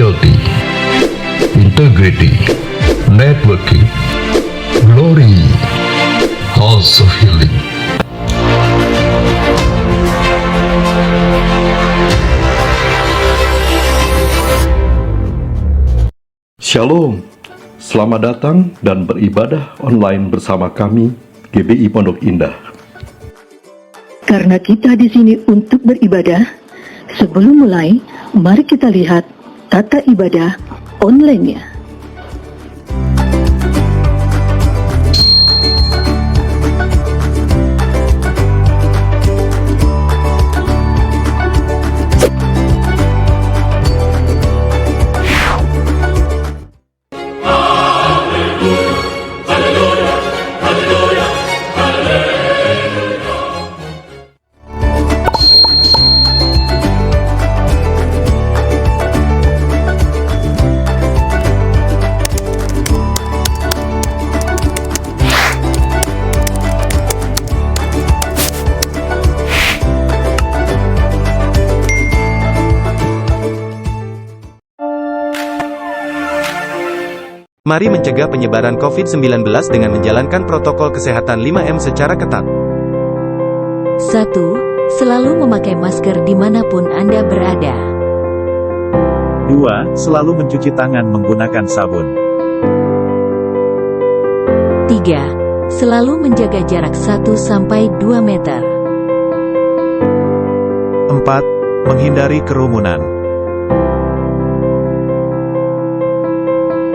loyalty, integrity, networking, glory, House of Healing. Shalom, selamat datang dan beribadah online bersama kami, GBI Pondok Indah. Karena kita di sini untuk beribadah, sebelum mulai, mari kita lihat tata ibadah online-nya. Mari mencegah penyebaran COVID-19 dengan menjalankan protokol kesehatan 5M secara ketat. 1. Selalu memakai masker dimanapun Anda berada. 2. Selalu mencuci tangan menggunakan sabun. 3. Selalu menjaga jarak 1-2 meter. 4. Menghindari kerumunan.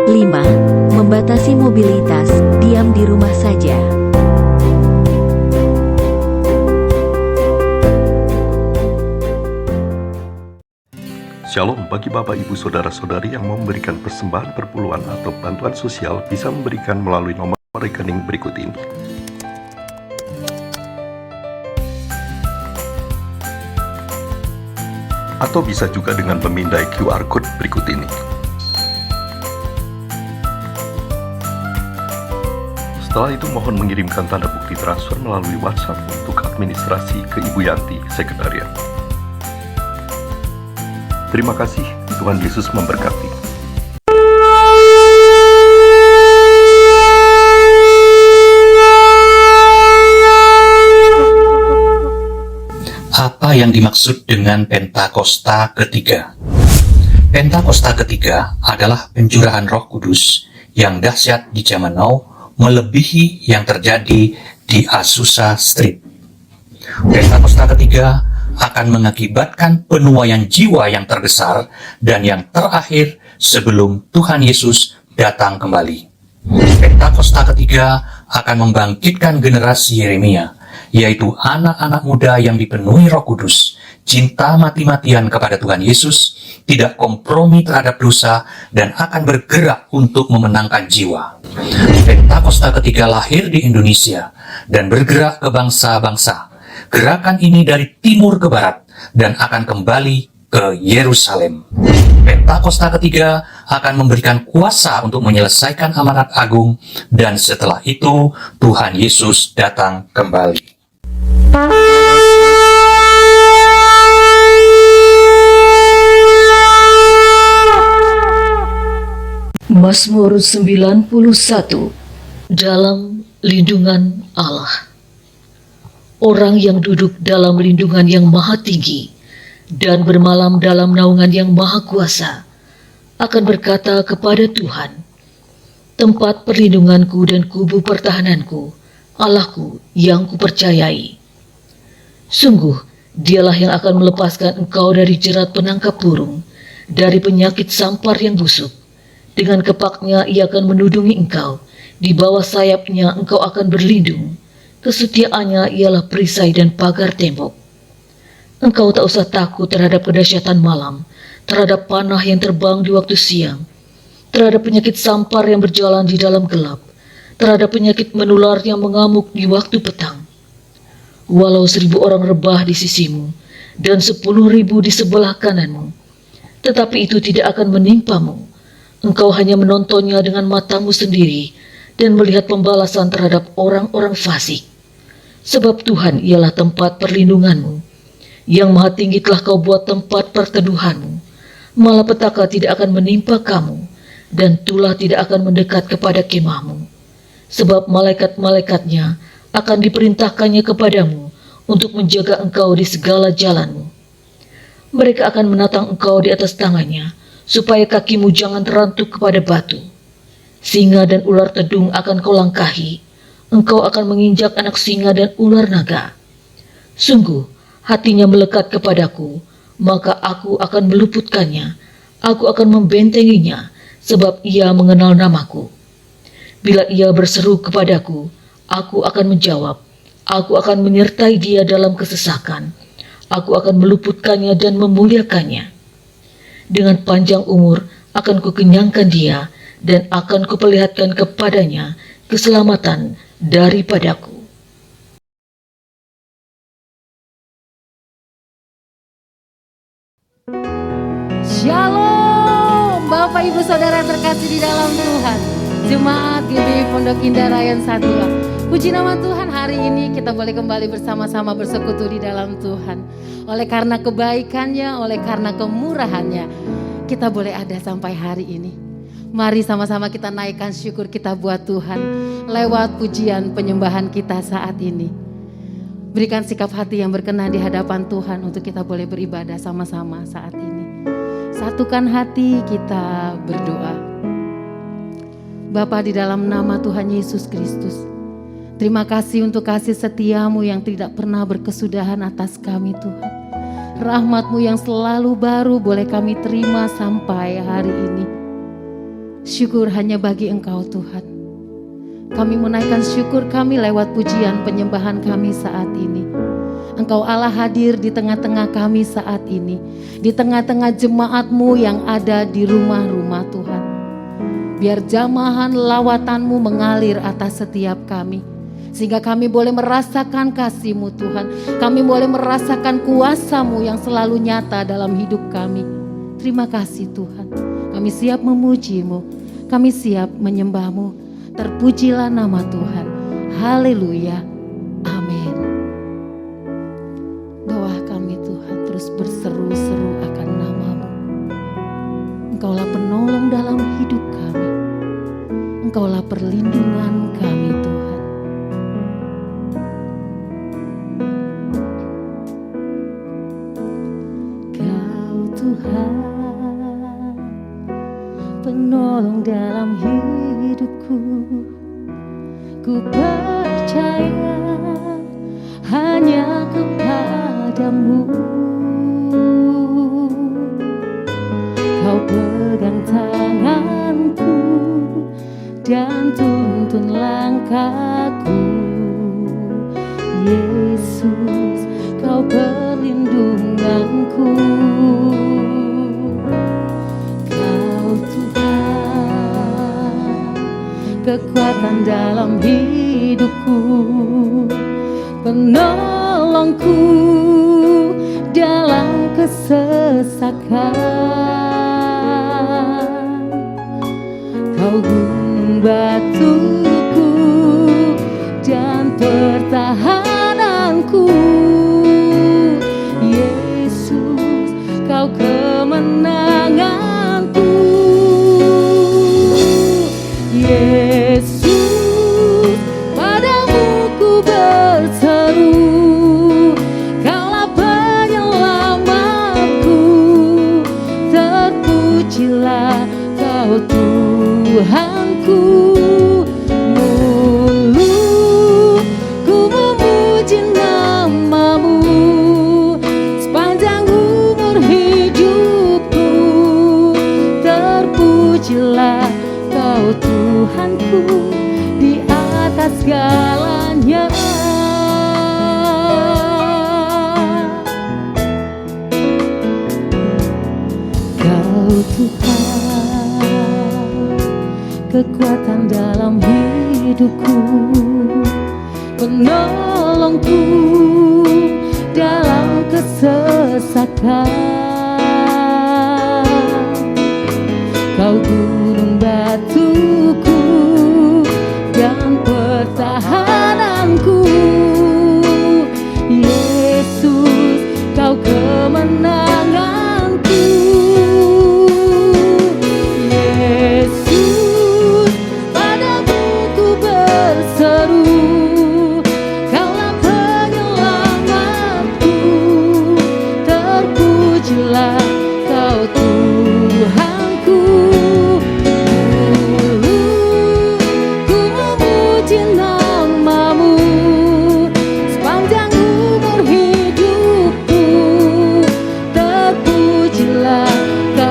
5. Membatasi mobilitas, diam di rumah saja. Shalom bagi Bapak Ibu Saudara-saudari yang mau memberikan persembahan perpuluhan atau bantuan sosial bisa memberikan melalui nomor rekening berikut ini. Atau bisa juga dengan memindai QR Code berikut ini. Setelah itu mohon mengirimkan tanda bukti transfer melalui WhatsApp untuk administrasi ke Ibu Yanti, Sekretariat. Terima kasih, Tuhan Yesus memberkati. Apa yang dimaksud dengan Pentakosta ketiga? Pentakosta ketiga adalah pencurahan Roh Kudus yang dahsyat di zaman now, melebihi yang terjadi di Azusa Street. Pentakosta ketiga akan mengakibatkan penuaian jiwa yang terbesar dan yang terakhir sebelum Tuhan Yesus datang kembali. Pentakosta ketiga akan membangkitkan generasi Yeremia, yaitu anak-anak muda yang dipenuhi Roh Kudus, cinta mati-matian kepada Tuhan Yesus, tidak kompromi terhadap dosa, dan akan bergerak untuk memenangkan jiwa. Pentakosta ketiga lahir di Indonesia dan bergerak ke bangsa-bangsa. Gerakan ini dari timur ke barat dan akan kembali ke Yerusalem. Pentakosta ketiga akan memberikan kuasa untuk menyelesaikan amanat agung, dan setelah itu Tuhan Yesus datang kembali. Mazmur 91. Dalam lindungan Allah. Orang yang duduk dalam lindungan yang maha tinggi dan bermalam dalam naungan yang maha kuasa akan berkata kepada Tuhan, tempat perlindunganku dan kubu pertahananku, Allahku yang kupercayai. Sungguh, dialah yang akan melepaskan engkau dari jerat penangkap burung, dari penyakit sampar yang busuk. Dengan kepaknya ia akan menudungi engkau, di bawah sayapnya engkau akan berlindung. Kesetiaannya ialah perisai dan pagar tembok. Engkau tak usah takut terhadap kedahsyatan malam, terhadap panah yang terbang di waktu siang, terhadap penyakit sampar yang berjalan di dalam gelap, terhadap penyakit menular yang mengamuk di waktu petang. Walau 1.000 orang rebah di sisimu, dan 10.000 di sebelah kananmu, tetapi itu tidak akan menimpamu. Engkau hanya menontonnya dengan matamu sendiri, dan melihat pembalasan terhadap orang-orang fasik. Sebab Tuhan ialah tempat perlindunganmu. Yang maha tinggi telah kau buat tempat perteduhanmu. malapetaka tidak akan menimpa kamu, dan tulah tidak akan mendekat kepada kemahmu. Sebab malaikat-malaikatnya akan diperintahkannya kepadamu untuk menjaga engkau di segala jalanmu. Mereka akan menatang engkau di atas tangannya, supaya kakimu jangan terantuk kepada batu. Singa dan ular tedung akan kau langkahi, engkau akan menginjak anak singa dan ular naga. Sungguh, hatinya melekat kepadaku, maka aku akan meluputkannya, aku akan membentenginya, sebab ia mengenal namaku. Bila ia berseru kepadaku, aku akan menjawab, aku akan menyertai dia dalam kesesakan, aku akan meluputkannya dan memuliakannya. Dengan panjang umur akan kukenyangkan dia, dan akan kuperlihatkan kepadanya keselamatan daripadaku. Shalom Bapak Ibu Saudara yang terkasih di dalam Tuhan, Jemaat GBI Pondok Indah Rayon Satya. Puji nama Tuhan, hari ini kita boleh kembali bersama-sama bersekutu di dalam Tuhan. Oleh karena kebaikannya, oleh karena kemurahannya, kita boleh ada sampai hari ini. Mari sama-sama kita naikkan syukur kita buat Tuhan lewat pujian penyembahan kita saat ini. Berikan sikap hati yang berkenan di hadapan Tuhan untuk kita boleh beribadah sama-sama saat ini. Satukan hati kita berdoa. Bapa, di dalam nama Tuhan Yesus Kristus, terima kasih untuk kasih setiamu yang tidak pernah berkesudahan atas kami Tuhan. Rahmat-Mu yang selalu baru boleh kami terima sampai hari ini. Syukur hanya bagi Engkau Tuhan. Kami menaikkan syukur kami lewat pujian penyembahan kami saat ini. Engkau Allah hadir di tengah-tengah kami saat ini, di tengah-tengah jemaat-Mu yang ada di rumah-rumah Tuhan. Biar jamahan lawatan-Mu mengalir atas setiap kami, sehingga kami boleh merasakan kasih-Mu Tuhan. Kami boleh merasakan kuasa-Mu yang selalu nyata dalam hidup kami. Terima kasih Tuhan. Kami siap memuji-Mu, kami siap menyembah-Mu. Terpujilah nama Tuhan. Haleluya. Amin. Doa kami Tuhan terus berseru-seru akan nama-Mu. Engkaulah penolong dalam hidup kami. Engkaulah perlindungan kami Tuhan. Kau Tuhan, penolong dalam hidupku. Ku percaya hanya kepadamu. Kau pegang tanganku dan tuntun langkahku. Yesus, Kau perlindunganku. Kau Tuhan, kekuatan dalam hidupku, penolongku dalam kesesakan. Kau gunung batuku dan pertahananku. Yesus, Kau kemenanganku. Yesus, padamu ku berseru. Kaulah penyelamatku. Terpujilah Kau Tuhanku. Mulu ku memuji nama-Mu sepanjang umur hidupku. Terpujilah Kau Tuhanku di atas segalanya. Kau Tuhan, kekuatan dalam hidupku, penolongku dalam kesesakan. Kau gunung batuku dan pertahananku. Yesus, Kau kemenanganku.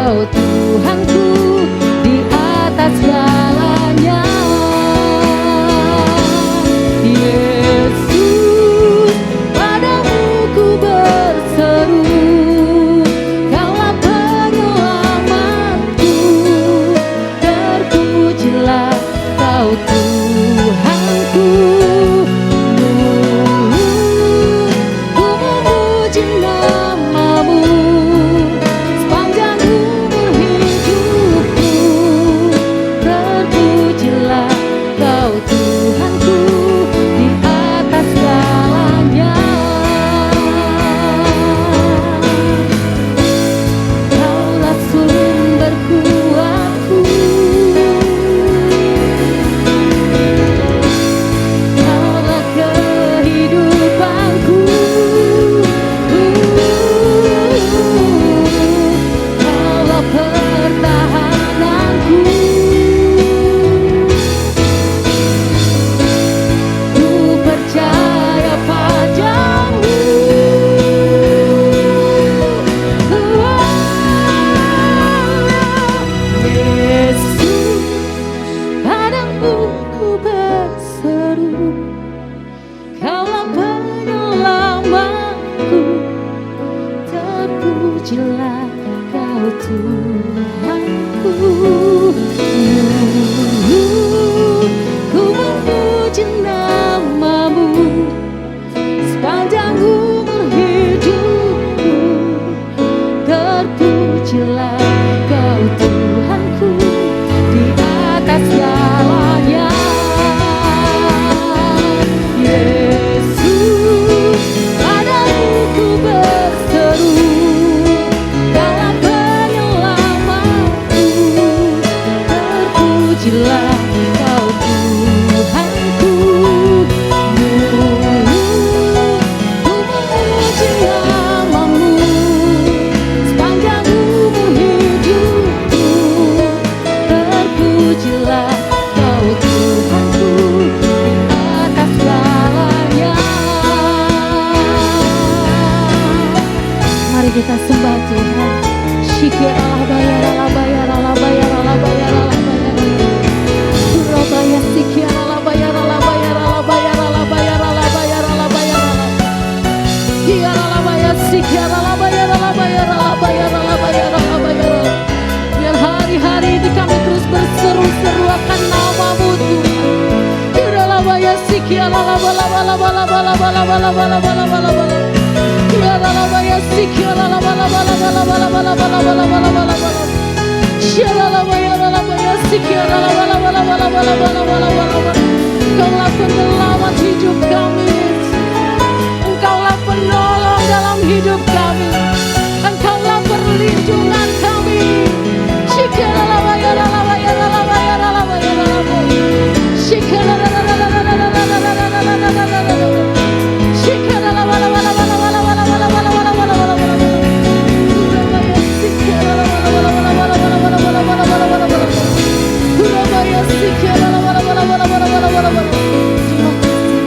Kau Tuhanku di atas segalanya. Yesus, padamu ku berseru, Kaulah penyelamatku. Terpujilah Kau Tuhanku. Ku memuji namamu sepanjang umur hidupku. Terpujilah Kau Tuhanku di atas segalanya. Kaulah sumber kuatku, Kaulah kehidupanku, Kaulah pertahananku. Ku percaya padamu. Yesus, padamu ku berseru, Kaulah penyelamatku. Terpujilah Kau Tuhanku. Ku memuji namamu sepanjang umur hidupku. Terpujilah Kau Tuhanku di atas segalanya. Yesus, padamu ku berseru, Kaulah penyelamatku. Terpujilah Kau Tuhanku. Ku memuji namamu sepanjang umur hidupku. Terpujilah Kau Tuhanku di atas segalanya. Mari kita sembah Tuhan. Syikir Allah bayar, Allah bayar, Allah bayar, Allah bayar, Allah bayar. Surabaya sikir Allah bayar, Allah bayar, Allah bayar, Allah bayar, Allah bayar, Allah bayar, Allah. Biar Allah bayar, sikir Allah bayar, Allah bayar, Allah bayar, Allah bayar, Allah bayar. Biar hari-hari ini kami terus berseru-seru akan namamu Tuhan. Biar Allah bayar, sikir Allah bala bala bala bala bala bala bala bala bala bala. Biar Allah bayar, sikir Allah bala bala bala bala bala bala bala bala bala bala. Allah bayar, sikir Allah bala bala bala bala bala bala bala. Engkaulah penyelamat hidup kami, Engkaulah penolong dalam hidup kami, Engkaulah perlindungan kami. Syikir Allah bayar, Allah bayar, Allah bayar, Allah bayar, Allah bayar. Syikir Allah, syikir Allah bala bala bala bala bala bala bala bala bala bala bala. Syikir Allah bala bala bala bala bala bala bala bala bala bala bala. Surabaya sikir Allah bala bala bala bala bala bala bala. Terima kasih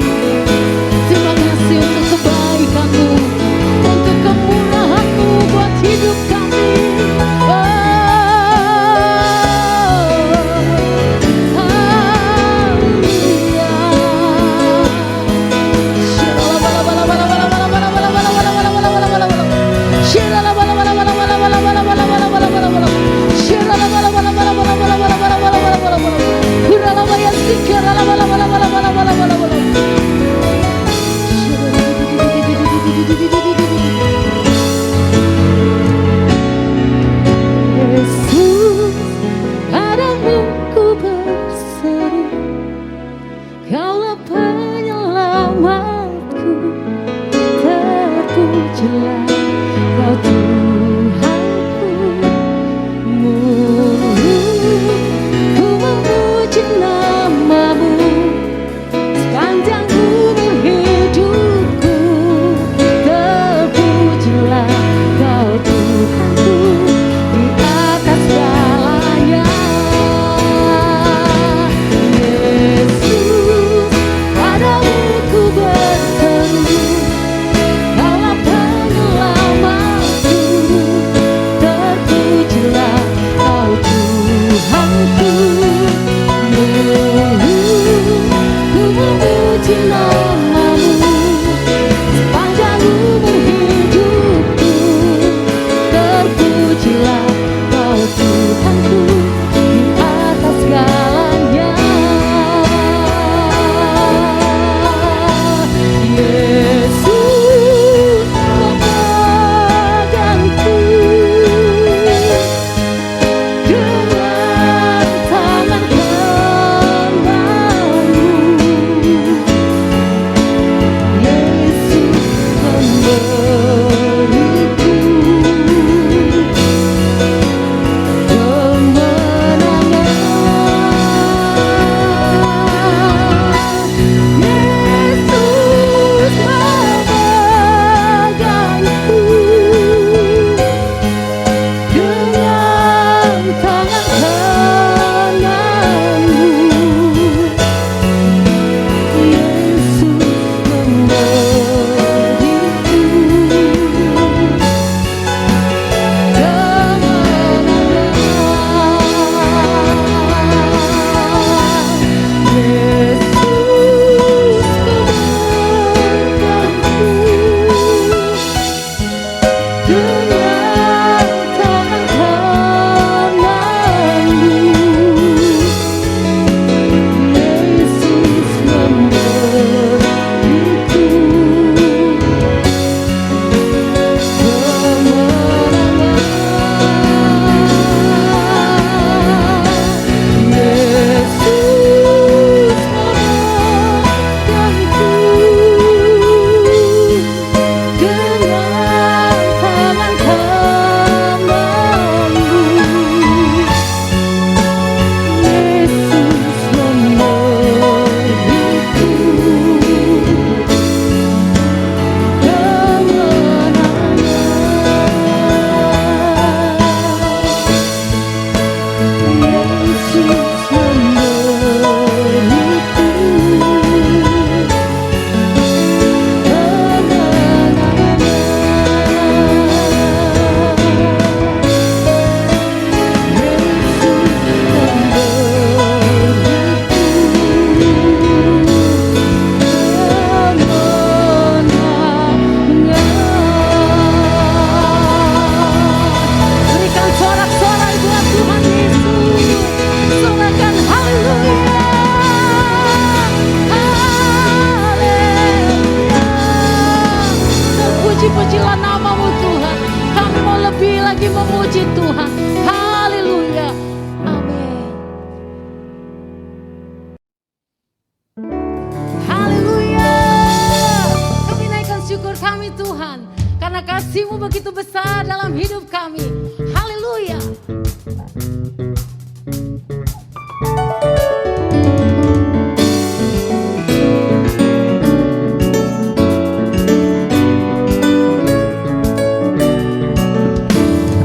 kasih-Mu begitu besar dalam hidup kami. Haleluya.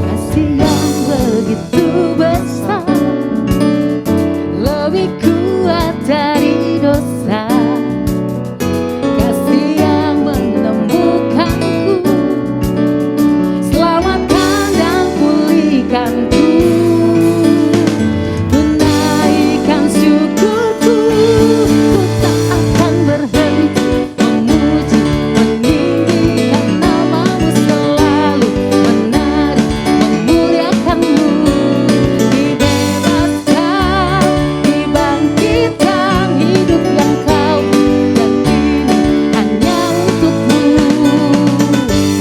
Kasih yang begitu besar, lebih kuat dari dosa. Kasih yang menemukanku, selamatkan dan pulihkanku. Tunaikan syukurku, ku tak akan berhenti memuji, meninggikan nama-Mu selalu, menari, memuliakan-Mu. Dibebaskan, dibangkitkan, hidup yang Kau dan kini hanya untuk-Mu.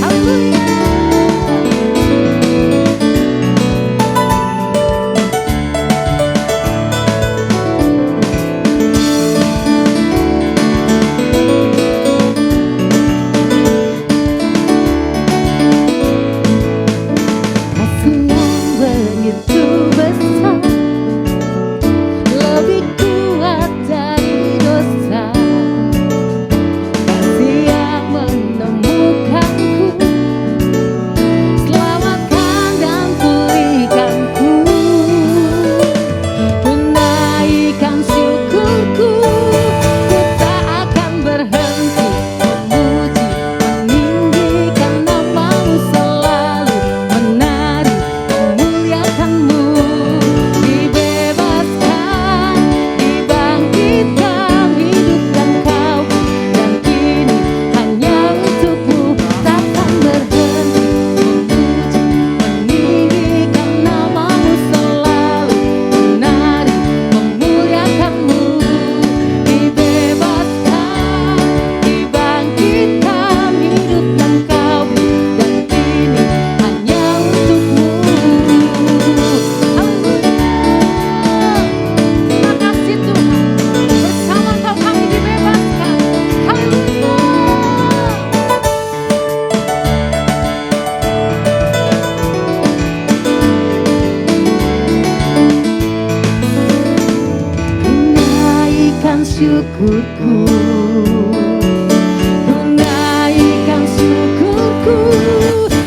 Haleluya. Kasih yang begitu besar, lebih kuat dari dosa. Kasih yang menemukanku, selamatkan dan pulihkanku. Tunaikan syukurku, ku tak akan berhenti memuji, meninggikan nama-Mu selalu, menari, memuliakan-Mu. Dibebaskan, dibangkitkan, hidup yang Kau dan kini hanya untuk-Mu. Takkan berhenti memuji, meninggikan nama-Mu selalu, menari, memuliakan-Mu. Dibebaskan, dibangkitkan, hidup yang Kau dan kini hanya untuk-Mu. Haleluya. Terima kasih Tuhan, bersama Kau kami dibebaskan. Haleluya. Tunaikan syukurku, tunaikan syukurku,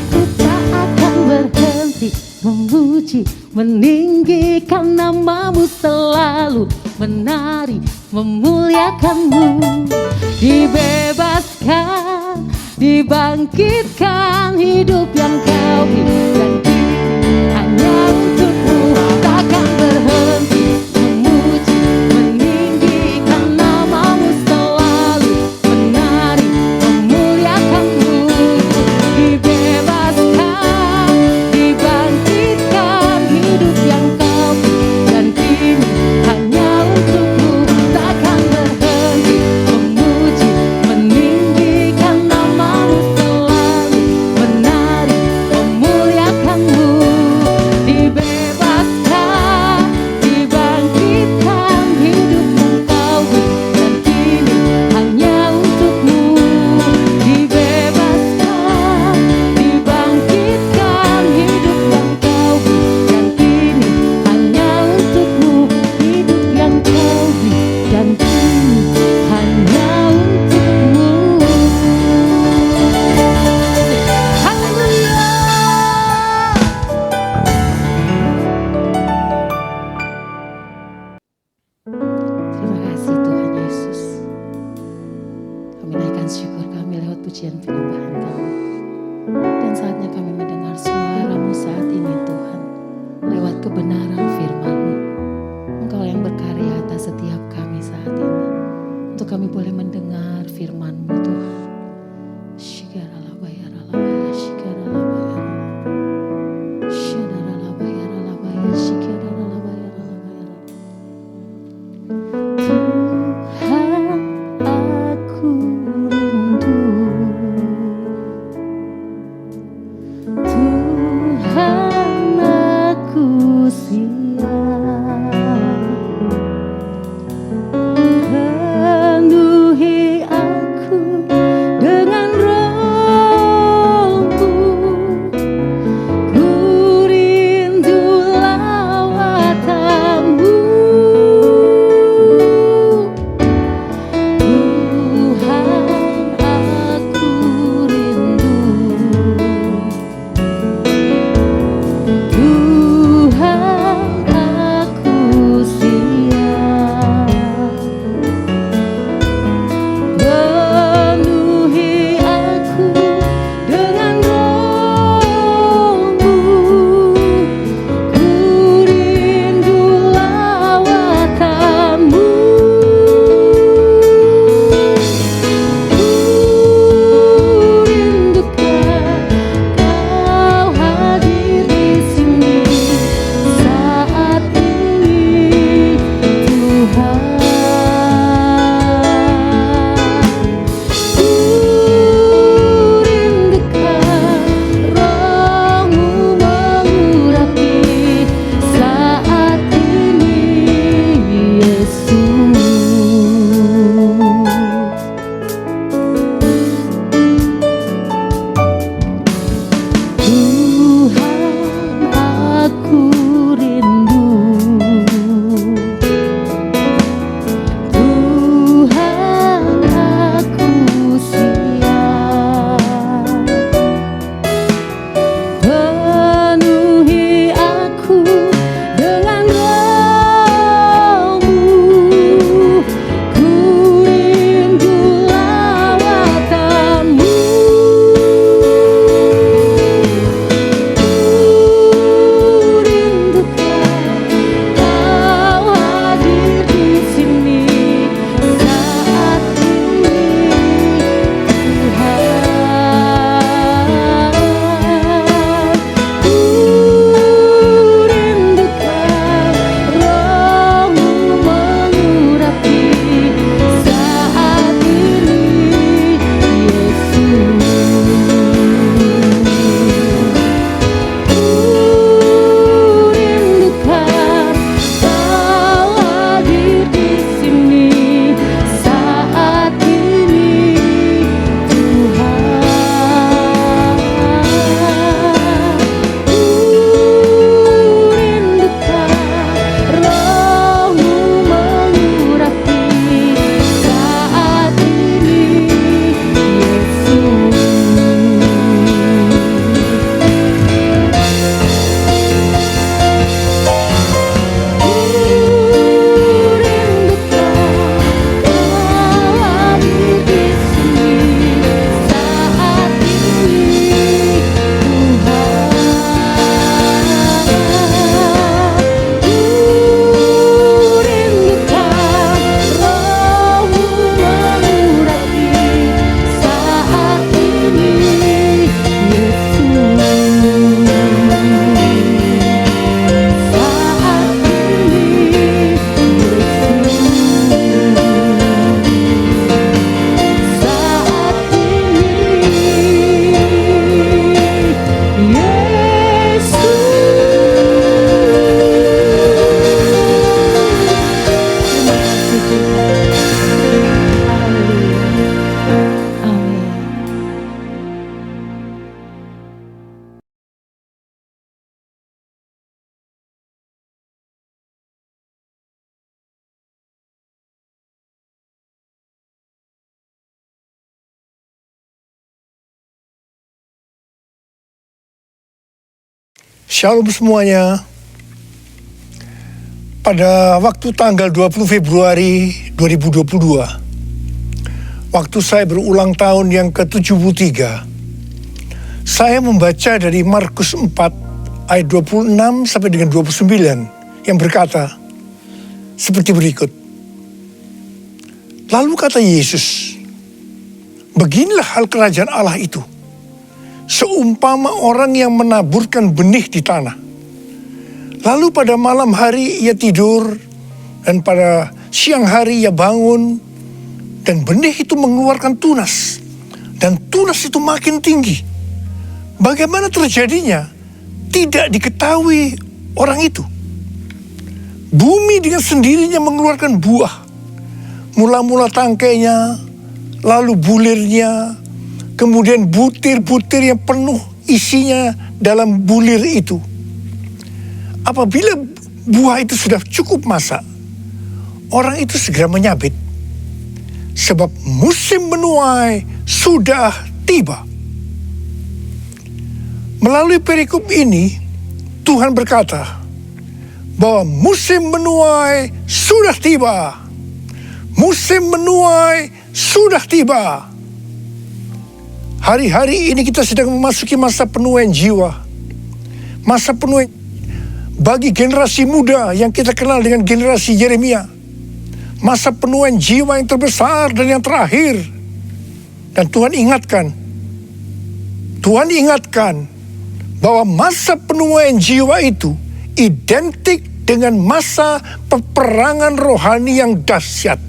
ku tak akan berhenti memuji, meninggikan nama-Mu selalu, menari, memuliakan-Mu. Dibebaskan, dibangkitkan, hidup yang Kau hidup dan kini hanya untuk-Mu. Takkan berhenti memuji, meninggikan nama-Mu selalu, menari, memuliakan-Mu. Dibebaskan, dibangkitkan, hidup yang Kau dan kini hanya untuk-Mu. Takkan berhenti memuji, meninggikan nama-Mu selalu, menari, memuliakan-Mu. Dibebaskan, dibangkitkan, hidup yang Kau dan kini hanya untuk-Mu. Dibebaskan, dibangkitkan, hidup yang Kau dan kini hanya untuk-Mu. Hidup yang Kau dan kini hanya untuk-Mu. Haleluya. Terima kasih Tuhan Yesus. Kami naikkan syukur kami lewat pujian penyembahan kami. Dan saatnya kami mendengar suara-Mu saat ini Tuhan. Lewat kebenaran firman-Mu. Engkau yang berkarya atas setiap kami saat ini. Untuk kami boleh mendengar firman-Mu Tuhan. Shikaralabayaralabaya, shikaralabayaralabaya. Shikaralabayaralabaya, shikaralabayaralabaya. Tuhan, aku rindu. Tuhan, aku siap. Penuhi aku dengan roh-Mu. Shalom semuanya. Pada waktu tanggal 20 Februari 2022, waktu saya berulang tahun yang ke-73, saya membaca dari Markus 4 ayat 26 sampai dengan 29 yang berkata seperti berikut. Lalu kata Yesus, beginilah hal kerajaan Allah itu. Seumpama orang yang menaburkan benih di tanah. Lalu pada malam hari ia tidur, dan pada siang hari ia bangun, dan benih itu mengeluarkan tunas, dan tunas itu makin tinggi. Bagaimana terjadinya? Tidak diketahui orang itu. Bumi dengan sendirinya mengeluarkan buah. Mula-mula tangkainya, lalu bulirnya, kemudian butir-butir yang penuh isinya dalam bulir itu. Apabila buah itu sudah cukup masak, orang itu segera menyabit. Sebab musim menuai sudah tiba. Melalui perikop ini, Tuhan berkata bahwa musim menuai sudah tiba. Musim menuai sudah tiba. Hari-hari ini kita sedang memasuki masa penuaian jiwa. Masa penuaian bagi generasi muda yang kita kenal dengan generasi Yeremia. Masa penuaian jiwa yang terbesar dan yang terakhir. Dan Tuhan ingatkan bahwa masa penuaian jiwa itu identik dengan masa peperangan rohani yang dahsyat.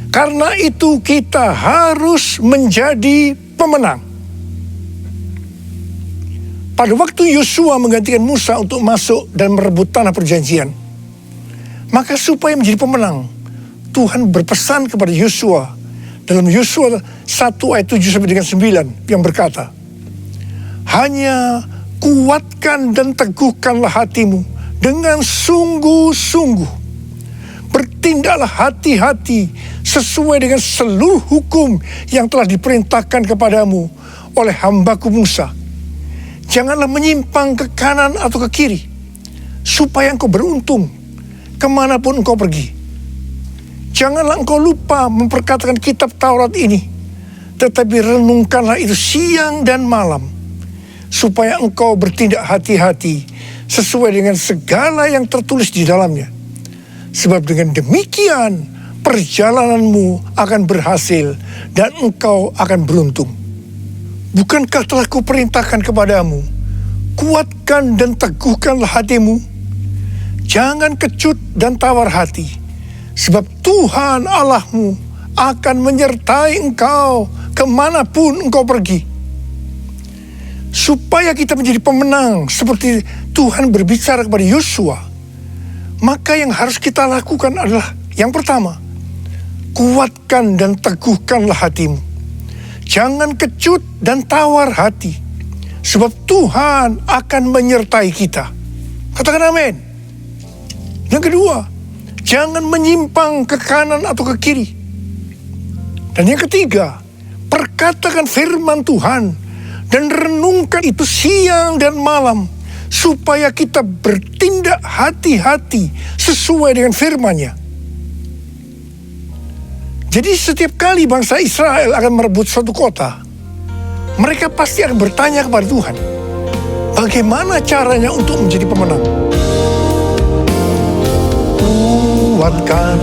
Karena itu kita harus menjadi pemenang. Pada waktu Yosua menggantikan Musa untuk masuk dan merebut tanah perjanjian, maka supaya menjadi pemenang, Tuhan berpesan kepada Yosua dalam Yosua 1 ayat 7 sampai dengan 9 yang berkata, hanya kuatkan dan teguhkanlah hatimu dengan sungguh-sungguh. Bertindaklah hati-hati sesuai dengan seluruh hukum yang telah diperintahkan kepadamu oleh hambaku Musa. Janganlah menyimpang ke kanan atau ke kiri, supaya engkau beruntung kemanapun engkau pergi. Janganlah engkau lupa memperkatakan kitab Taurat ini, tetapi renungkanlah itu siang dan malam, supaya engkau bertindak hati-hati sesuai dengan segala yang tertulis di dalamnya. Sebab dengan demikian perjalananmu akan berhasil dan engkau akan beruntung. Bukankah telah kuperintahkan kepadamu, kuatkan dan teguhkanlah hatimu. Jangan kecut dan tawar hati, sebab Tuhan Allahmu akan menyertai engkau kemanapun engkau pergi. Supaya kita menjadi pemenang seperti Tuhan berbicara kepada Yosua, maka yang harus kita lakukan adalah yang pertama, kuatkan dan teguhkanlah hatimu. Jangan kecut dan tawar hati, sebab Tuhan akan menyertai kita. Katakan amin. Yang kedua, jangan menyimpang ke kanan atau ke kiri. Dan yang ketiga, perkatakan firman Tuhan dan renungkan itu siang dan malam, supaya kita bertindak hati-hati sesuai dengan firman-Nya. Jadi setiap kali bangsa Israel akan merebut suatu kota, mereka pasti akan bertanya kepada Tuhan, bagaimana caranya untuk menjadi pemenang? Kuatkan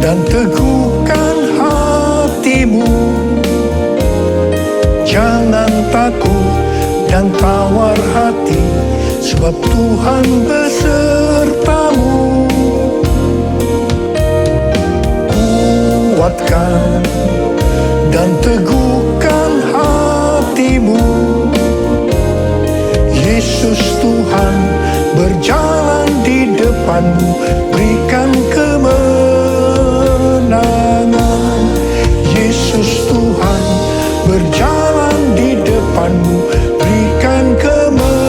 dan teguhkan hatimu, jangan takut dan tawar hati, sebab Tuhan besertamu. Kuatkan dan teguhkan hatimu, Yesus Tuhan berjalan di depanmu, berikan kemenangan. Yesus Tuhan berjalan di depanmu, berikan kemenangan.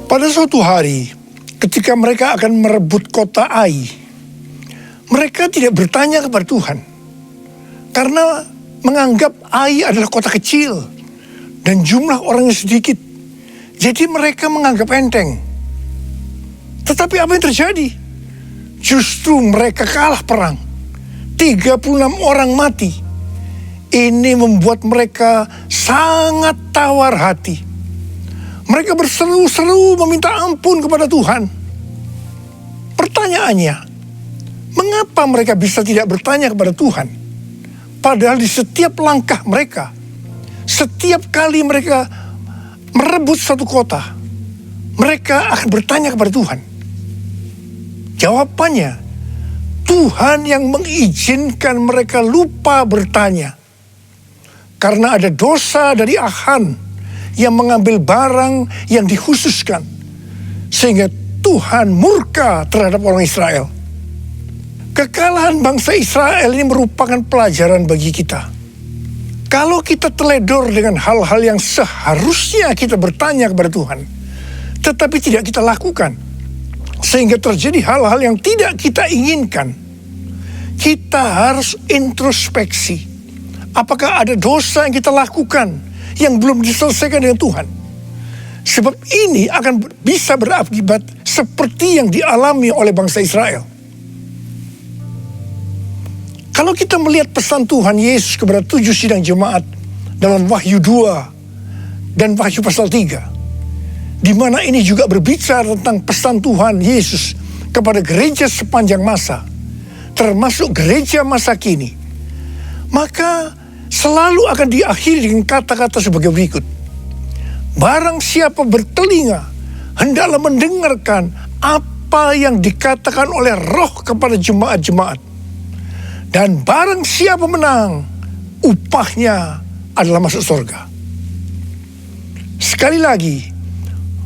Pada suatu hari, ketika mereka akan merebut kota Ai, mereka tidak bertanya kepada Tuhan, Karena menganggap Ai adalah kota kecil dan jumlah orangnya sedikit, jadi mereka menganggap enteng. Tetapi apa yang terjadi? Justru mereka kalah perang. 36 orang mati. Ini membuat mereka sangat tawar hati. Mereka berseru-seru meminta ampun kepada Tuhan. Pertanyaannya, mengapa mereka bisa tidak bertanya kepada Tuhan? Padahal di setiap langkah mereka, setiap kali mereka merebut satu kota, mereka akan bertanya kepada Tuhan. Jawabannya, Tuhan yang mengizinkan mereka lupa bertanya. Karena ada dosa dari Achan yang mengambil barang yang dikhususkan, sehingga Tuhan murka terhadap orang Israel. Kekalahan bangsa Israel ini merupakan pelajaran bagi kita. Kalau kita teledor dengan hal-hal yang seharusnya kita bertanya kepada Tuhan, tetapi tidak kita lakukan, sehingga terjadi hal-hal yang tidak kita inginkan, kita harus introspeksi. Apakah ada dosa yang kita lakukan yang belum diselesaikan dengan Tuhan? Sebab ini akan bisa berakibat seperti yang dialami oleh bangsa Israel. Kalau kita melihat pesan Tuhan Yesus kepada 7 sidang jemaat dalam Wahyu 2 dan Wahyu pasal 3, di mana ini juga berbicara tentang pesan Tuhan Yesus kepada gereja sepanjang masa, termasuk gereja masa kini, maka selalu akan diakhiri dengan kata-kata sebagai berikut. Barang siapa bertelinga, hendaklah mendengarkan apa yang dikatakan oleh Roh kepada jemaat-jemaat. Dan barang siapa menang, upahnya adalah masuk surga. Sekali lagi,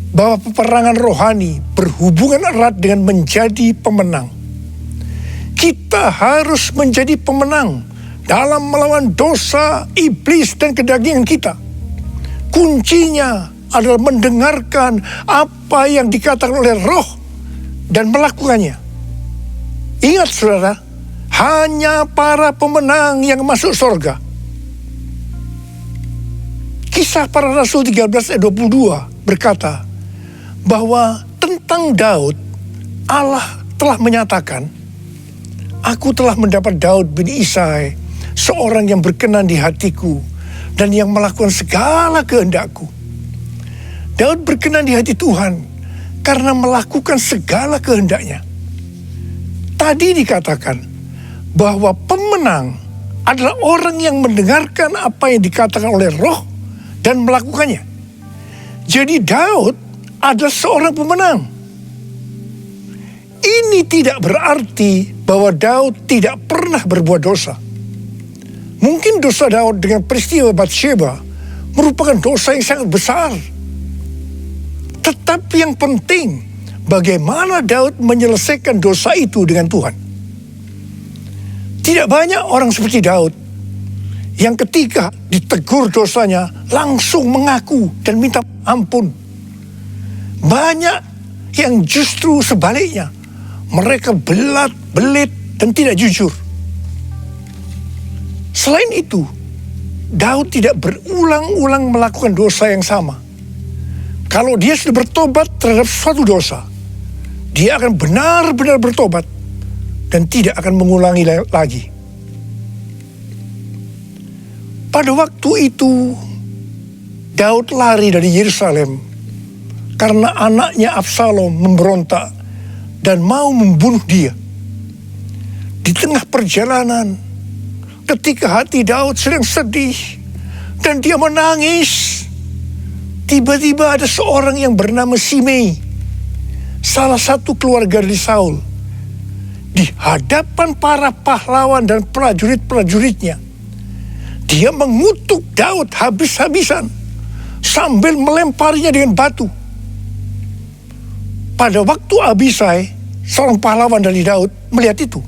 bahwa peperangan rohani berhubungan erat dengan menjadi pemenang. Kita harus menjadi pemenang dalam melawan dosa, iblis, dan kedagingan kita. Kuncinya adalah mendengarkan apa yang dikatakan oleh Roh dan melakukannya. Ingat saudara, hanya para pemenang yang masuk surga. Kisah Para Rasul 13 ayat 22 berkata bahwa tentang Daud, Allah telah menyatakan, aku telah mendapat Daud bin Isai, seorang yang berkenan di hatiku dan yang melakukan segala kehendakku. Daud berkenan di hati Tuhan karena melakukan segala kehendaknya. Tadi dikatakan bahwa pemenang adalah orang yang mendengarkan apa yang dikatakan oleh Roh dan melakukannya. Jadi Daud adalah seorang pemenang. Ini tidak berarti bahwa Daud tidak pernah berbuat dosa. Mungkin dosa Daud dengan peristiwa Batsheba merupakan dosa yang sangat besar. Tetapi yang penting, bagaimana Daud menyelesaikan dosa itu dengan Tuhan. Tidak banyak orang seperti Daud yang ketika ditegur dosanya langsung mengaku dan minta ampun. Banyak yang justru sebaliknya, mereka belit dan tidak jujur. Selain itu, Daud tidak berulang-ulang melakukan dosa yang sama. Kalau dia sudah bertobat terhadap suatu dosa, dia akan benar-benar bertobat dan tidak akan mengulangi lagi. Pada waktu itu, Daud lari dari Yerusalem karena anaknya Absalom memberontak dan mau membunuh dia. Di tengah perjalanan, ketika hati Daud sedang sedih dan dia menangis, tiba-tiba ada seorang yang bernama Simei, salah satu keluarga dari Saul, di hadapan para pahlawan dan prajurit-prajuritnya. Dia mengutuk Daud habis-habisan sambil melemparinya dengan batu. Pada waktu Abisai, seorang pahlawan dari Daud, melihat itu,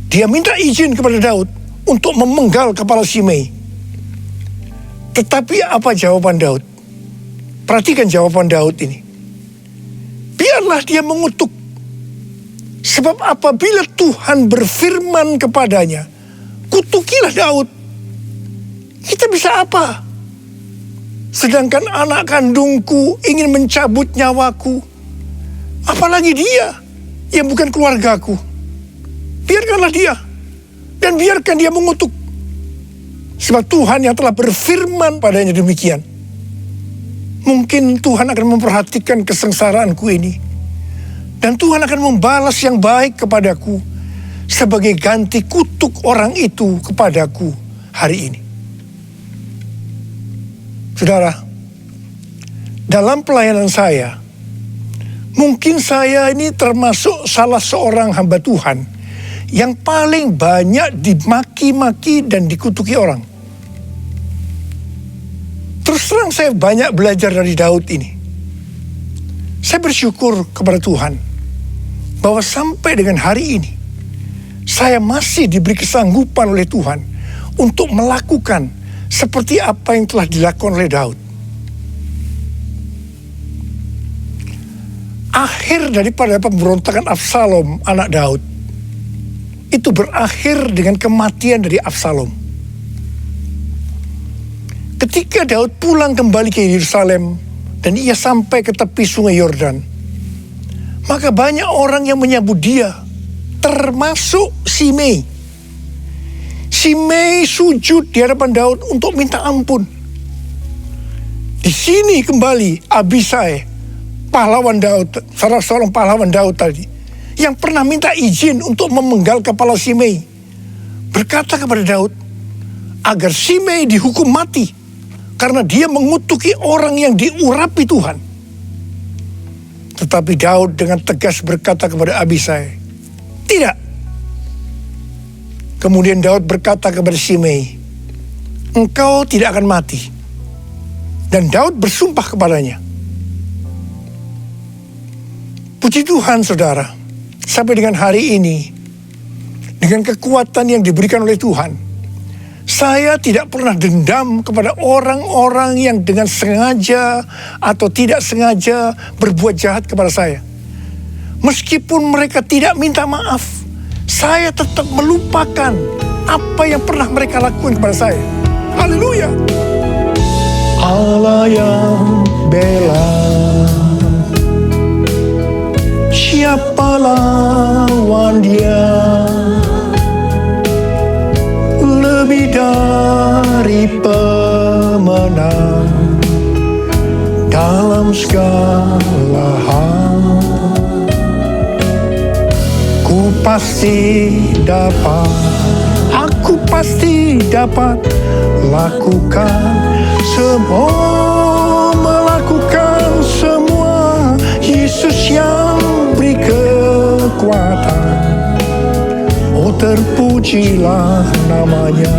dia minta izin kepada Daud untuk memenggal kepala Simei. Tetapi apa jawaban Daud? Perhatikan jawaban Daud ini. Biarlah dia mengutuk. Sebab apabila Tuhan berfirman kepadanya, kutukilah Daud. Kita bisa apa? Sedangkan anak kandungku ingin mencabut nyawaku, apalagi dia yang bukan keluargaku. Biarkanlah dia, dan biarkan dia mengutuk. Sebab Tuhan yang telah berfirman padanya demikian. Mungkin Tuhan akan memperhatikan kesengsaraanku ini, dan Tuhan akan membalas yang baik kepadaku sebagai ganti kutuk orang itu kepadaku hari ini. Saudara, dalam pelayanan saya, mungkin saya ini termasuk salah seorang hamba Tuhan yang paling banyak dimaki-maki dan dikutuki orang. Terus terang saya banyak belajar dari Daud ini. Saya bersyukur kepada Tuhan bahwa sampai dengan hari ini saya masih diberi kesanggupan oleh Tuhan untuk melakukan seperti apa yang telah dilakukan oleh Daud. Akhir daripada pemberontakan Absalom, anak Daud, itu berakhir dengan kematian dari Absalom. Ketika Daud pulang kembali ke Yerusalem dan ia sampai ke tepi sungai Yordan, maka banyak orang yang menyambut dia, termasuk Shimei. Shimei sujud di hadapan Daud untuk minta ampun. Di sini kembali Abisai, pahlawan Daud, salah seorang pahlawan Daud tadi, yang pernah minta izin untuk memenggal kepala Shimei, berkata kepada Daud agar Shimei dihukum mati karena dia mengutuki orang yang diurapi Tuhan. Tetapi Daud dengan tegas berkata kepada Abisai, tidak. Kemudian Daud berkata kepada Shimei, engkau tidak akan mati. Dan Daud bersumpah kepadanya. Puji Tuhan saudara, sampai dengan hari ini, dengan kekuatan yang diberikan oleh Tuhan, saya tidak pernah dendam kepada orang-orang yang dengan sengaja atau tidak sengaja berbuat jahat kepada saya. Meskipun mereka tidak minta maaf, saya tetap melupakan apa yang pernah mereka lakukan kepada saya. Haleluya. Allah yang bela, siapa lawan dia? Lebih dari pemenang dalam segala hal. Aku pasti dapat lakukan semua, melakukan semua. Yesus yang beri kekuatan, oh terpujilah namanya.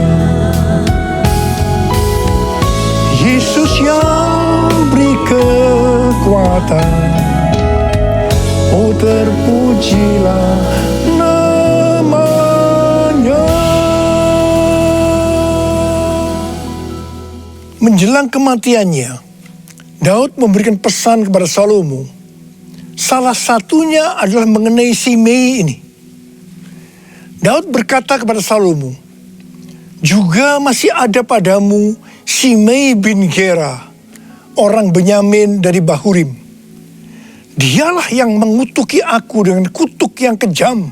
Yesus yang beri kekuatan, oh terpujilah namanya. Menjelang kematiannya, Daud memberikan pesan kepada Salomo. Salah satunya adalah mengenai Shimei ini. Daud berkata kepada Salomo, juga masih ada padamu Shimei bin Gera, orang Benyamin dari Bahurim. Dialah yang mengutuki aku dengan kutuk yang kejam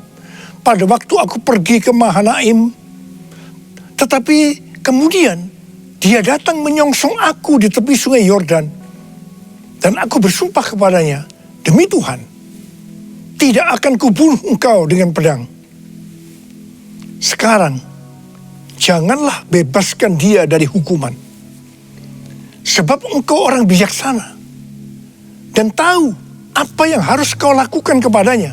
pada waktu aku pergi ke Mahanaim. Tetapi kemudian dia datang menyongsong aku di tepi sungai Yordan. Dan aku bersumpah kepadanya, demi Tuhan, tidak akan kubunuh engkau dengan pedang. Sekarang, janganlah bebaskan dia dari hukuman. Sebab engkau orang bijaksana dan tahu apa yang harus kau lakukan kepadanya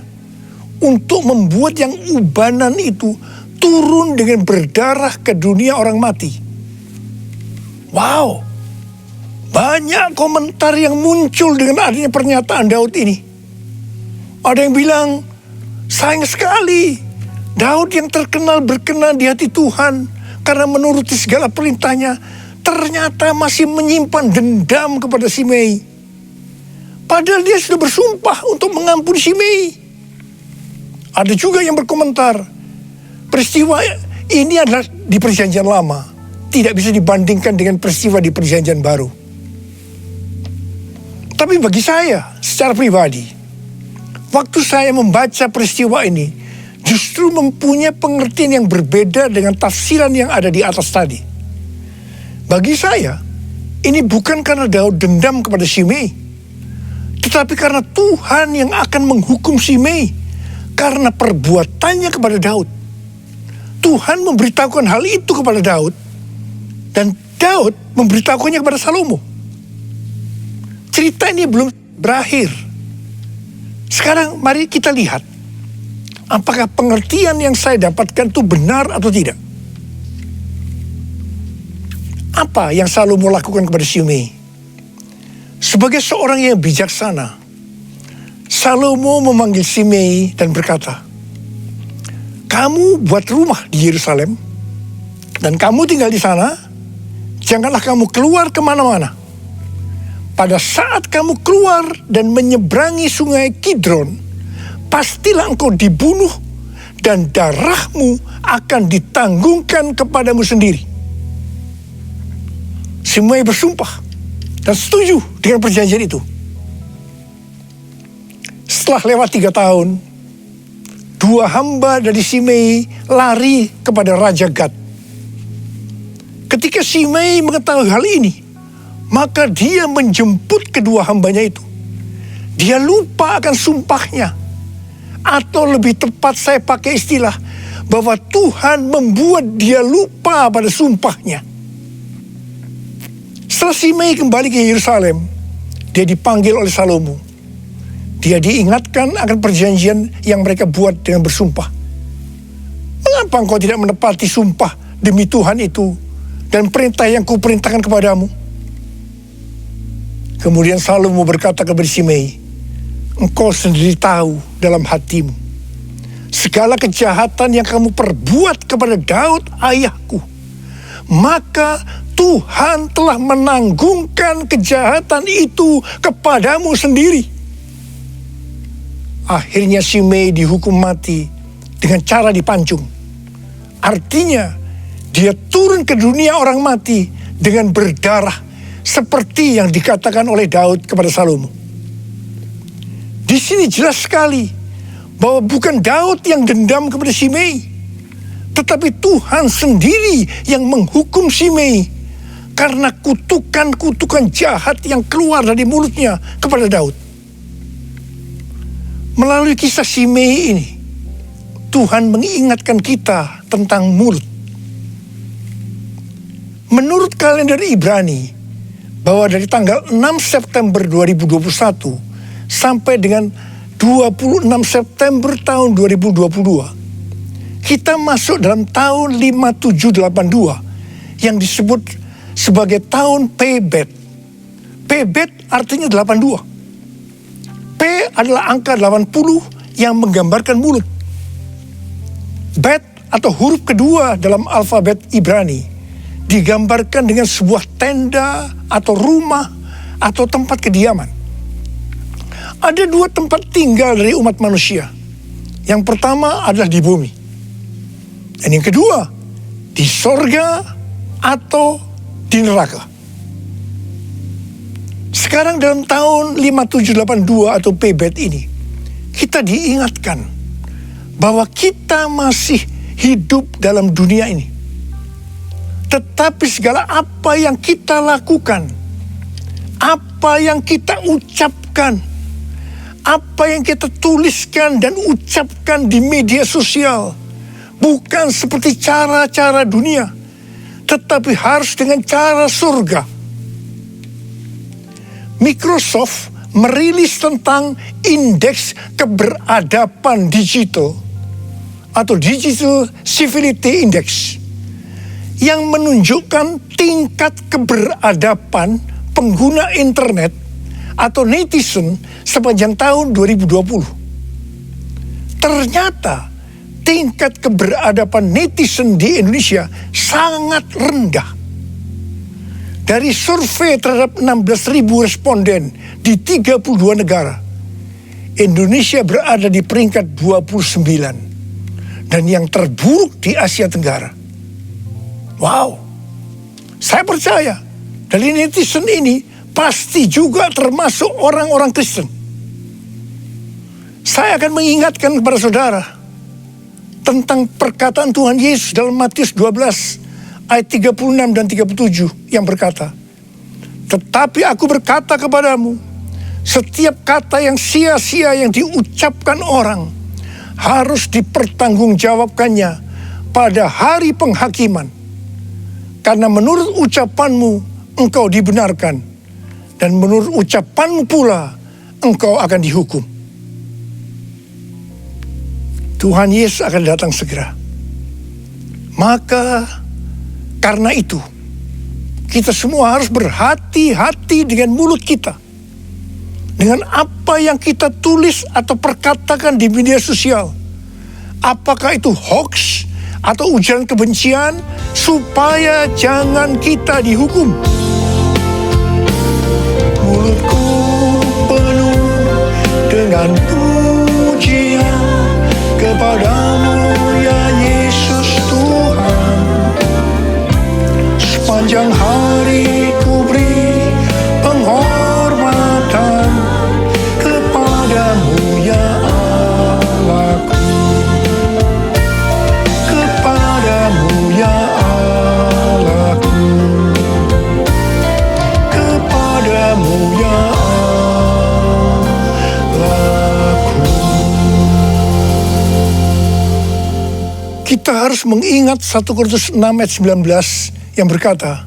untuk membuat yang ubanan itu turun dengan berdarah ke dunia orang mati. Wow, banyak komentar yang muncul dengan adanya pernyataan Daud ini. Ada yang bilang, sayang sekali Daud yang terkenal berkenan di hati Tuhan karena menuruti segala perintahnya, ternyata masih menyimpan dendam kepada Shimei. Padahal dia sudah bersumpah untuk mengampuni Shimei. Ada juga yang berkomentar, peristiwa ini adalah di Perjanjian Lama, tidak bisa dibandingkan dengan peristiwa di Perjanjian Baru. Tapi bagi saya secara pribadi, waktu saya membaca peristiwa ini, justru mempunyai pengertian yang berbeda dengan tafsiran yang ada di atas tadi. Bagi saya, ini bukan karena Daud dendam kepada Shimei, tetapi karena Tuhan yang akan menghukum Shimei karena perbuatannya kepada Daud. Tuhan memberitahukan hal itu kepada Daud, dan Daud memberitahukannya kepada Salomo. Cerita ini belum berakhir. Sekarang mari kita lihat, apakah pengertian yang saya dapatkan itu benar atau tidak. Apa yang Salomo lakukan kepada Shimei? Sebagai seorang yang bijaksana, Salomo memanggil Shimei dan berkata, kamu buat rumah di Yerusalem, dan kamu tinggal di sana, janganlah kamu keluar kemana-mana. Pada saat kamu keluar dan menyeberangi sungai Kidron, pastilah engkau dibunuh dan darahmu akan ditanggungkan kepadamu sendiri. Shimei bersumpah dan setuju dengan perjanjian itu. Setelah lewat 3 tahun, 2 hamba dari Shimei lari kepada Raja Gad. Ketika Shimei mengetahui hal ini, maka dia menjemput kedua hambanya itu. Dia lupa akan sumpahnya. Atau lebih tepat saya pakai istilah bahwa Tuhan membuat dia lupa pada sumpahnya. Setelah Shimei kembali ke Yerusalem, dia dipanggil oleh Salomo. Dia diingatkan akan perjanjian yang mereka buat dengan bersumpah. Mengapa engkau tidak menepati sumpah demi Tuhan itu dan perintah yang kuperintahkan kepadamu? Kemudian Salomo berkata kepada Shimei, engkau sendiri tahu dalam hatimu segala kejahatan yang kamu perbuat kepada Daud ayahku. Maka Tuhan telah menanggungkan kejahatan itu kepadamu sendiri. Akhirnya Shimei dihukum mati dengan cara dipancung. Artinya dia turun ke dunia orang mati dengan berdarah, seperti yang dikatakan oleh Daud kepada Salomo. Di sini jelas sekali bahwa bukan Daud yang dendam kepada Shimei, tetapi Tuhan sendiri yang menghukum Shimei karena kutukan-kutukan jahat yang keluar dari mulutnya kepada Daud. Melalui kisah Shimei ini, Tuhan mengingatkan kita tentang mulut. Menurut kalender Ibrani, bahwa dari tanggal 6 September 2021 sampai dengan 26 September tahun 2022, kita masuk dalam tahun 5782 yang disebut sebagai tahun Pebet. Pebet artinya 82. P adalah angka 80 yang menggambarkan mulut. Bet atau huruf kedua dalam alfabet Ibrani digambarkan dengan sebuah tenda atau rumah atau tempat kediaman. Ada 2 tempat tinggal dari umat manusia. Yang pertama adalah di bumi. Dan yang kedua, di sorga atau di neraka. Sekarang dalam tahun 5782 atau Pebet ini, kita diingatkan bahwa kita masih hidup dalam dunia ini. Tetapi segala apa yang kita lakukan, apa yang kita ucapkan, apa yang kita tuliskan dan ucapkan di media sosial, bukan seperti cara-cara dunia, tetapi harus dengan cara surga. Microsoft merilis tentang indeks keberadaban digital atau Digital Civility Index yang menunjukkan tingkat keberadaban pengguna internet atau netizen sepanjang tahun 2020. Ternyata tingkat keberadaban netizen di Indonesia sangat rendah. Dari survei terhadap 16.000 responden di 32 negara, Indonesia berada di peringkat 29. dan yang terburuk di Asia Tenggara. Wow, saya percaya dari netizen ini pasti juga termasuk orang-orang Kristen. Saya akan mengingatkan kepada saudara tentang perkataan Tuhan Yesus dalam Matius 12 ayat 36 dan 37 yang berkata, "Tetapi aku berkata kepadamu, setiap kata yang sia-sia yang diucapkan orang harus dipertanggungjawabkannya pada hari penghakiman. Karena menurut ucapanmu engkau dibenarkan, dan menurut ucapanmu pula engkau akan dihukum." Tuhan Yesus akan datang segera. Maka karena itu, kita semua harus berhati-hati dengan mulut kita. Dengan apa yang kita tulis atau perkatakan di media sosial. Apakah itu hoax atau ujaran kebencian, supaya jangan kita dihukum. Mulutku penuh dengan pujian kepadamu ya Yesus Tuhan. Sepanjang hari ku beri penghormatan kepadamu ya Allahku. Kepadamu ya Allahku. Kepadamu ya Allahku. Kita harus mengingat 1 Korintus 6 ayat 19 yang berkata,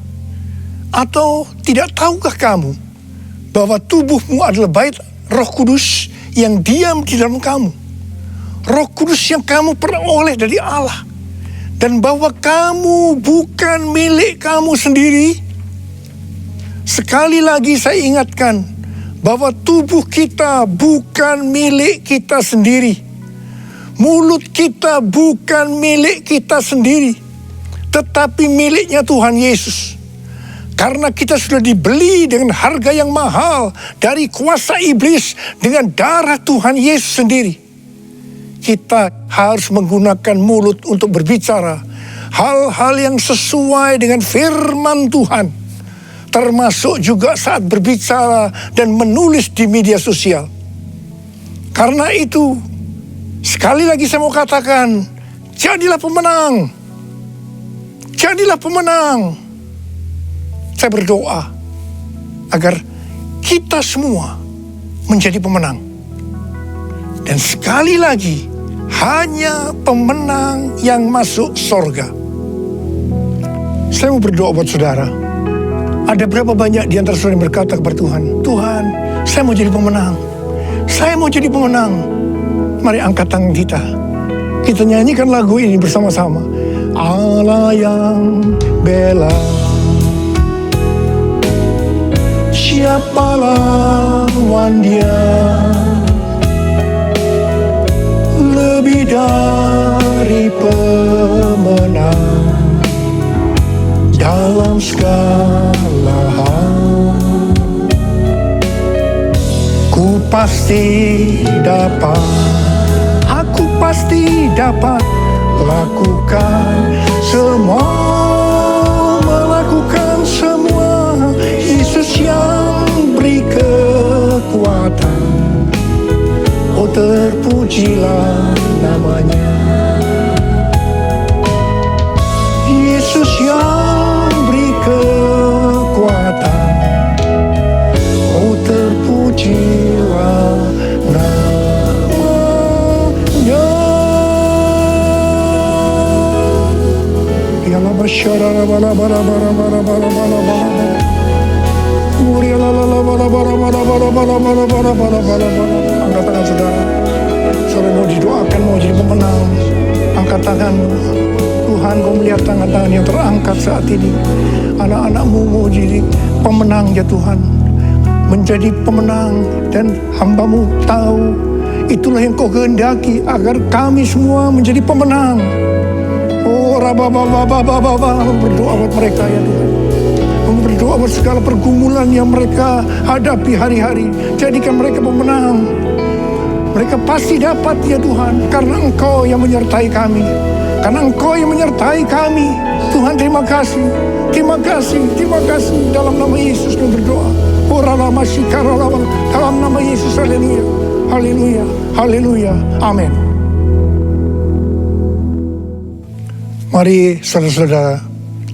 "Atau tidak tahukah kamu bahwa tubuhmu adalah bait Roh Kudus yang diam di dalam kamu? Roh Kudus yang kamu peroleh dari Allah, dan bahwa kamu bukan milik kamu sendiri?" Sekali lagi saya ingatkan bahwa tubuh kita bukan milik kita sendiri. Mulut kita bukan milik kita sendiri, tetapi miliknya Tuhan Yesus. Karena kita sudah dibeli dengan harga yang mahal dari kuasa iblis dengan darah Tuhan Yesus sendiri. Kita harus menggunakan mulut untuk berbicara hal-hal yang sesuai dengan firman Tuhan, termasuk juga saat berbicara dan menulis di media sosial. Karena itu, sekali lagi saya mau katakan, jadilah pemenang. Jadilah pemenang. Saya berdoa agar kita semua menjadi pemenang. Dan sekali lagi, hanya pemenang yang masuk sorga. Saya mau berdoa buat saudara. Ada berapa banyak di antara saudara yang berkata kepada Tuhan, "Tuhan, saya mau jadi pemenang. Saya mau jadi pemenang." Mari angkat tangan kita. Kita nyanyikan lagu ini bersama-sama. Allah yang bela, siapa lawan Dia? Lebih dari pemenang dalam segala hal. Ku pasti dapat, aku pasti dapat lakukan semua, melakukan semua. Yesus yang beri kekuatan, oh terpujilah namanya. Yesus yang beri kekuatan, oh terpujilah namanya. Angkat tangan saudara. Saudara mau didoakan, mau jadi pemenang. Angkat tangan. Tuhan, kau melihat tangan-tangan yang terangkat saat ini. Anak-anakmu mau jadi pemenang ya Tuhan. Menjadi pemenang, dan hamba-Mu tahu itulah yang kau kehendaki, agar kami semua menjadi pemenang. Oh, berdoa buat mereka ya Tuhan. Berdoa buat segala pergumulan yang mereka hadapi hari-hari. Jadikan mereka pemenang. Mereka pasti dapat ya Tuhan, karena Engkau yang menyertai kami. Karena Engkau yang menyertai kami. Tuhan terima kasih. Terima kasih, terima kasih. Dalam nama Yesus kami berdoa. Dalam nama Yesus, haleluya. Haleluya, haleluya, amin. Mari saudara-saudara,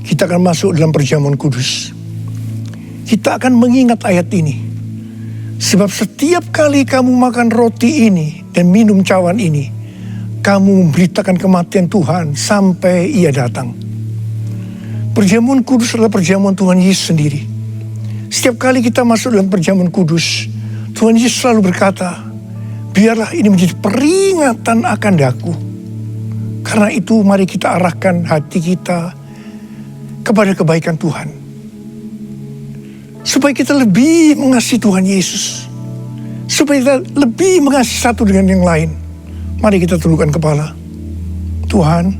kita akan masuk dalam perjamuan kudus. Kita akan mengingat ayat ini. Sebab setiap kali kamu makan roti ini dan minum cawan ini, kamu memberitakan kematian Tuhan sampai Ia datang. Perjamuan kudus adalah perjamuan Tuhan Yesus sendiri. Setiap kali kita masuk dalam perjamuan kudus, Tuhan Yesus selalu berkata, biarlah ini menjadi peringatan akan daku. Karena itu mari kita arahkan hati kita kepada kebaikan Tuhan. Supaya kita lebih mengasihi Tuhan Yesus. Supaya kita lebih mengasihi satu dengan yang lain. Mari kita tundukkan kepala. Tuhan,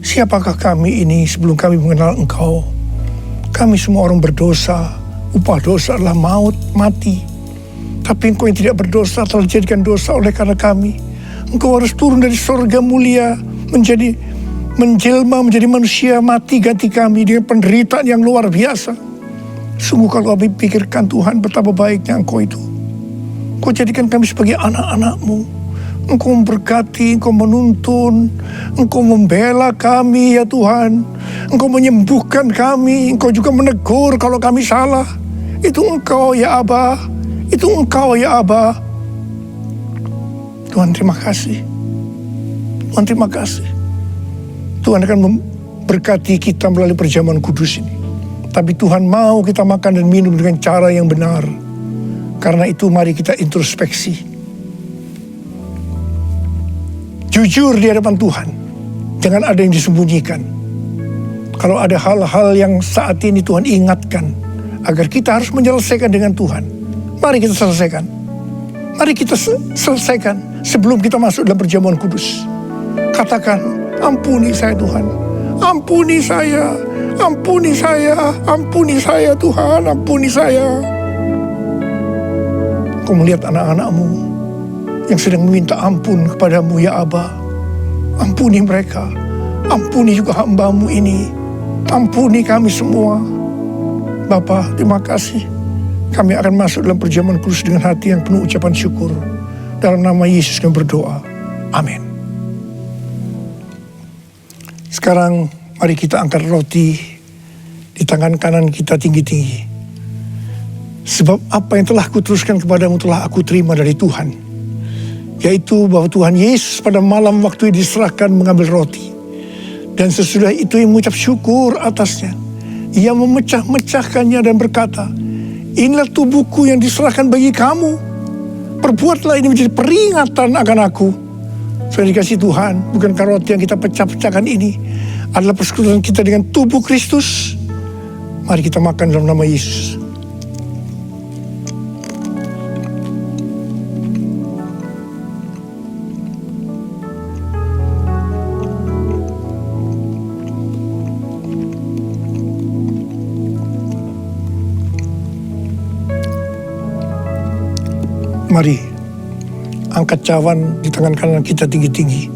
siapakah kami ini sebelum kami mengenal Engkau? Kami semua orang berdosa. Upah dosa adalah maut, mati. Tapi Engkau yang tidak berdosa telah dijadikan dosa oleh karena kami. Engkau harus turun dari surga mulia menjelma menjadi manusia, mati ganti kami dengan penderitaan yang luar biasa. Sungguh kalau kami pikirkan Tuhan betapa baiknya Engkau itu. Engkau jadikan kami sebagai anak-anak-Mu. Engkau memberkati, Engkau menuntun, Engkau membela kami ya Tuhan. Engkau menyembuhkan kami, Engkau juga menegur kalau kami salah. Itu Engkau ya Aba, itu Engkau ya Aba. Tuhan terima kasih. Tuhan terima kasih. Tuhan akan memberkati kita melalui perjamuan kudus ini. Tapi Tuhan mau kita makan dan minum dengan cara yang benar. Karena itu mari kita introspeksi. Jujur di hadapan Tuhan. Jangan ada yang disembunyikan. Kalau ada hal-hal yang saat ini Tuhan ingatkan. Agar kita harus menyelesaikan dengan Tuhan. Mari kita selesaikan. Mari kita selesaikan sebelum kita masuk dalam perjamuan kudus. Katakan, ampuni saya Tuhan. Ampuni saya. Ampuni saya Tuhan, ampuni saya. Kau melihat anak-anak-Mu yang sedang meminta ampun kepadamu ya Aba. Ampuni mereka, ampuni juga hamba-Mu ini. Ampuni kami semua. Bapa, terima kasih. Kami akan masuk dalam perjamuan kudus dengan hati yang penuh ucapan syukur. Dalam nama Yesus kami berdoa. Amin. Sekarang mari kita angkat roti di tangan kanan kita tinggi-tinggi. Sebab apa yang telah kuteruskan kepadamu telah aku terima dari Tuhan. Yaitu bahwa Tuhan Yesus pada malam waktu diserahkan mengambil roti. Dan sesudah itu ia mengucap syukur atasnya. Ia memecah-mecahkannya dan berkata, inilah tubuhku yang diserahkan bagi kamu. Perbuatlah ini menjadi peringatan akan aku. Sudah dikasih Tuhan, bukankah roti yang kita pecah-pecahkan ini adalah persekutuan kita dengan tubuh Kristus? Mari kita makan dalam nama Yesus. Mari angkat cawan di tangan kanan kita tinggi-tinggi.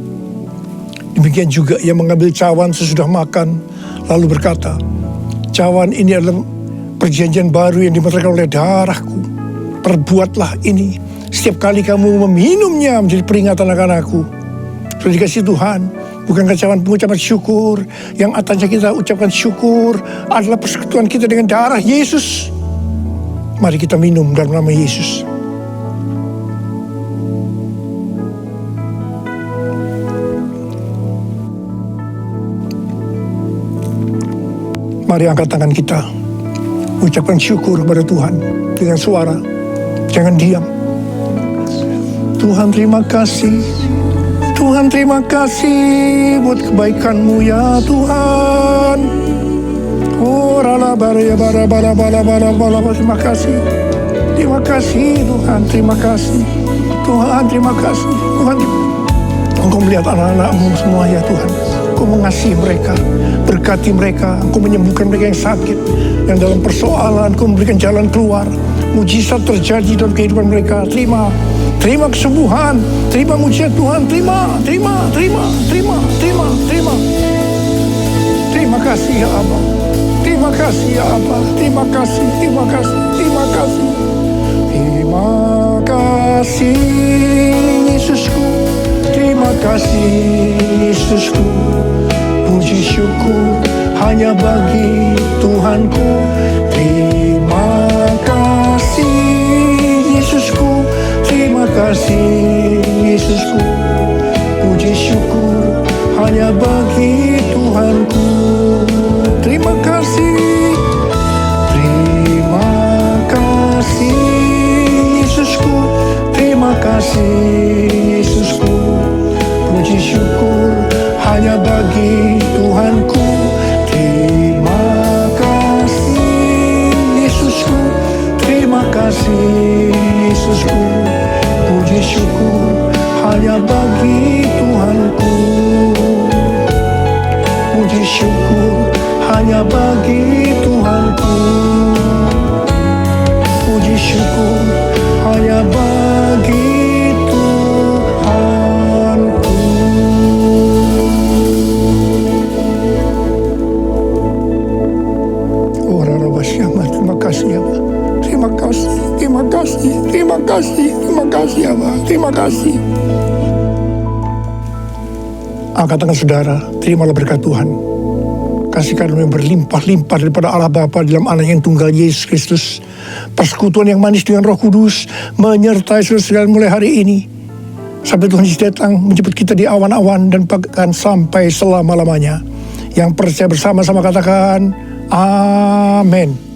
Demikian juga ia mengambil cawan sesudah makan, lalu berkata, cawan ini adalah perjanjian baru yang dimeteraikan oleh darahku. Perbuatlah ini setiap kali kamu meminumnya menjadi peringatan akan aku. Sudah dikasih Tuhan, bukankah cawan pengucapan syukur yang atasnya kita ucapkan syukur adalah persekutuan kita dengan darah Yesus. Mari kita minum dalam nama Yesus. Mari angkat tangan kita. Ucapkan syukur kepada Tuhan dengan suara. Jangan diam. Tuhan terima kasih. Tuhan terima kasih buat kebaikan-Mu ya Tuhan. Oh rala bara bara bara bara bara bara. Terima kasih. Terima kasih Tuhan. Terima kasih. Tuhan terima kasih. Tuhan, Engkau melihat anak-anak-Mu semua ya Tuhan. Engkau mengasihi mereka, berkati mereka, Engkau menyembuhkan mereka yang sakit, yang dalam persoalan, Engkau memberikan jalan keluar, mujizat terjadi dalam kehidupan mereka. Terima Terima kesembuhan, terima mujizat Tuhan, terima. Terima kasih ya Abah. Terima kasih ya Abah. Terima kasih. Terima kasih Yesusku. Terima kasih Yesusku. Puji syukur hanya bagi Tuhanku. Terima kasih Yesusku. Terima kasih Yesusku. Puji syukur hanya bagi Tuhanku. Terima kasih. Terima kasih Yesusku. Terima kasih Yesusku. Puji syukur hanya bagi Tuhanku. Terima kasih Yesusku. Terima kasih Yesusku. Puji syukur hanya bagi Tuhanku. Puji syukur hanya bagi Tuhanku. Puji syukur hanya bagi Tuhanku. Oh Rabbi Syamah, terima kasih ya Pak. Terima kasih ya Pak. Terima kasih. Katakan saudara, terimalah berkat Tuhan. Kasih karunia berlimpah-limpah daripada Allah Bapa dalam Anak yang tunggal Yesus Kristus. Persekutuan yang manis dengan Roh Kudus menyertai saudara sekalian mulai hari ini. Sampai Tuhan Yesus datang menjemput kita di awan-awan dan bahkan sampai selama-lamanya. Yang percaya bersama-sama katakan, Amin.